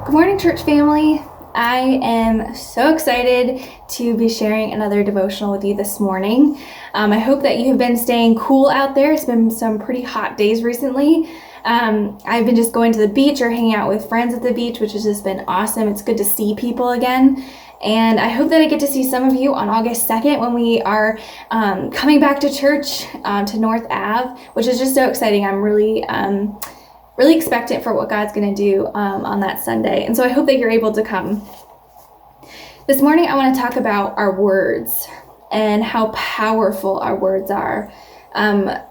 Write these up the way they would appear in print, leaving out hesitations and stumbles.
Good morning, church family. I am so excited to be sharing another devotional with you this morning. I hope that you have been staying cool out there. It's been some pretty hot days recently. I've been just going to the beach or hanging out with friends at the beach, which has just been awesome. It's good to see people again. And I hope that I get to see some of you on August 2nd when we are coming back to church to North Ave, which is just so exciting. I'm really expectant for what God's going to do on that Sunday. And so I hope that you're able to come. This morning, I want to talk about our words and how powerful our words are.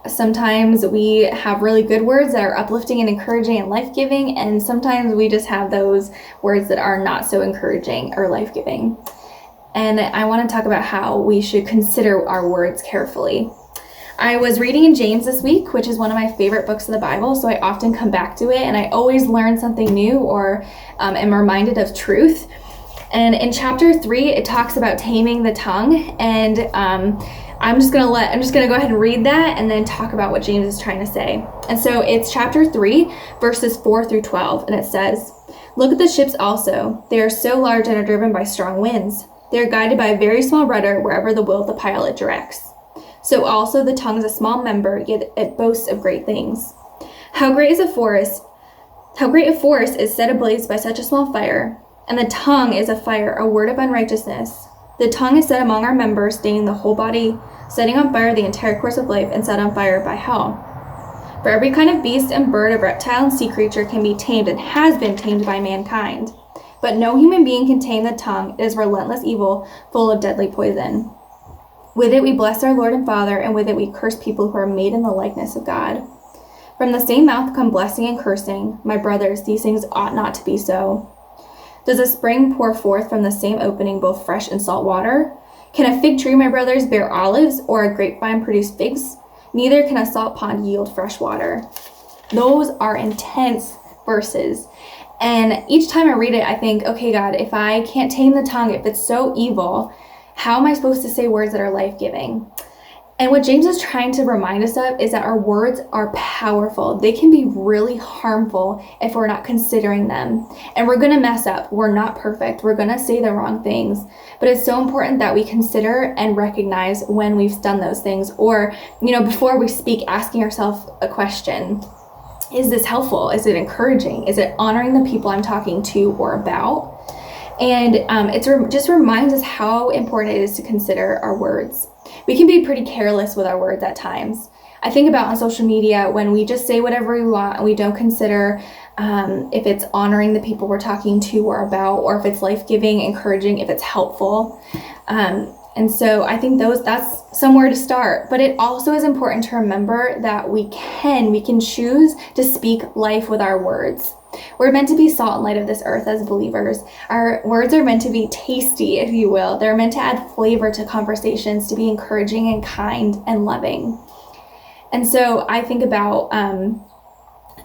Sometimes we have really good words that are uplifting and encouraging and life-giving, and sometimes we just have those words that are not so encouraging or life-giving. And I want to talk about how we should consider our words carefully. I was reading in James this week, which is one of my favorite books of the Bible, so I often come back to it, and I always learn something new or am reminded of truth. And in chapter 3, it talks about taming the tongue, and I'm just gonna go ahead and read that and then talk about what James is trying to say. And so it's chapter 3, verses 4 through 12, and it says, "Look at the ships also. They are so large and are driven by strong winds. They are guided by a very small rudder wherever the will of the pilot directs. So also the tongue is a small member, yet it boasts of great things. How great a forest is set ablaze by such a small fire, and the tongue is a fire, a word of unrighteousness. The tongue is set among our members, staining the whole body, setting on fire the entire course of life, and set on fire by hell. For every kind of beast and bird, of reptile and sea creature can be tamed and has been tamed by mankind. But no human being can tame the tongue. It is relentless evil, full of deadly poison. With it we bless our Lord and Father, and with it we curse people who are made in the likeness of God. From the same mouth come blessing and cursing. My brothers, these things ought not to be so. Does a spring pour forth from the same opening both fresh and salt water? Can a fig tree, my brothers, bear olives, or a grapevine produce figs? Neither can a salt pond yield fresh water." Those are intense verses. And each time I read it, I think, okay, God, if I can't tame the tongue, if it's so evil, how am I supposed to say words that are life-giving? And what James is trying to remind us of is that our words are powerful. They can be really harmful if we're not considering them. And we're going to mess up. We're not perfect. We're going to say the wrong things. But it's so important that we consider and recognize when we've done those things. Or, before we speak, asking ourselves a question. Is this helpful? Is it encouraging? Is it honoring the people I'm talking to or about? And it just reminds us how important it is to consider our words. We can be pretty careless with our words at times. I think about on social media when we just say whatever we want and we don't consider if it's honoring the people we're talking to or about, or if it's life-giving, encouraging, if it's helpful. And so I think that's somewhere to start. But it also is important to remember that we can choose to speak life with our words. We're meant to be salt and light of this earth as believers. Our words are meant to be tasty, if you will. They're meant to add flavor to conversations, to be encouraging and kind and loving. And so I think about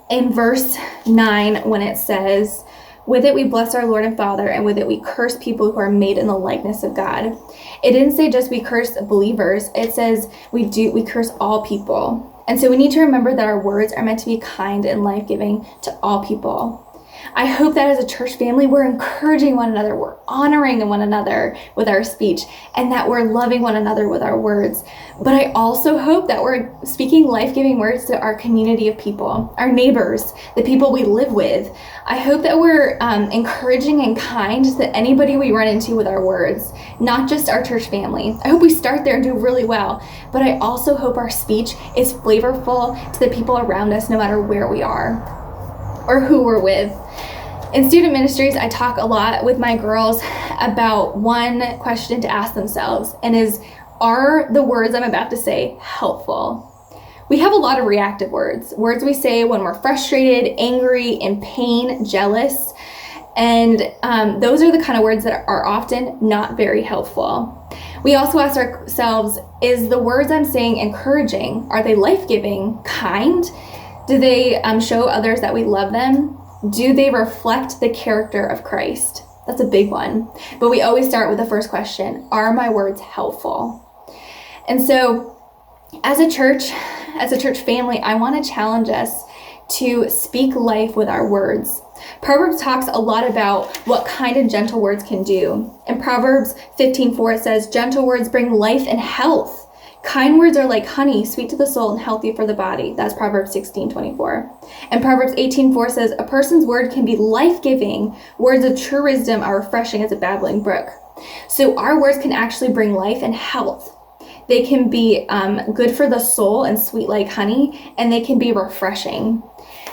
in verse 9 when it says, "With it we bless our Lord and Father, and with it we curse people who are made in the likeness of God." It didn't say just we curse believers. It says we curse all people. And so we need to remember that our words are meant to be kind and life-giving to all people. I hope that as a church family, we're encouraging one another, we're honoring one another with our speech, and that we're loving one another with our words. But I also hope that we're speaking life-giving words to our community of people, our neighbors, the people we live with. I hope that we're encouraging and kind to anybody we run into with our words, not just our church family. I hope we start there and do really well, but I also hope our speech is flavorful to the people around us no matter where we are or who we're with. In student ministries, I talk a lot with my girls about one question to ask themselves, and are the words I'm about to say helpful? We have a lot of reactive words we say when we're frustrated, angry, in pain, jealous, and those are the kind of words that are often not very helpful. We also ask ourselves, is the words I'm saying encouraging? Are they life-giving, kind? Do they show others that we love them? Do they reflect the character of Christ? That's a big one. But we always start with the first question, are my words helpful? And so as a church family, I want to challenge us to speak life with our words. Proverbs talks a lot about what kind of gentle words can do. In Proverbs 15:4, it says, gentle words bring life and health. Kind words are like honey, sweet to the soul and healthy for the body. That's Proverbs 16:24. And Proverbs 18:4 says, a person's word can be life-giving. Words of true wisdom are refreshing as a babbling brook. So our words can actually bring life and health. They can be good for the soul and sweet like honey, and they can be refreshing.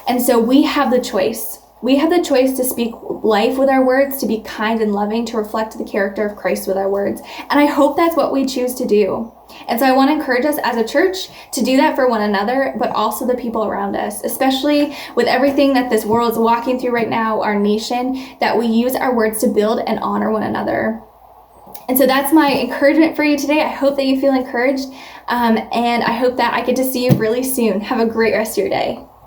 And so we have the choice. We have the choice to speak life with our words, to be kind and loving, to reflect the character of Christ with our words. And I hope that's what we choose to do. And so I want to encourage us as a church to do that for one another, but also the people around us, especially with everything that this world is walking through right now, our nation, that we use our words to build and honor one another. And so that's my encouragement for you today. I hope that you feel encouraged, and I hope that I get to see you really soon. Have a great rest of your day.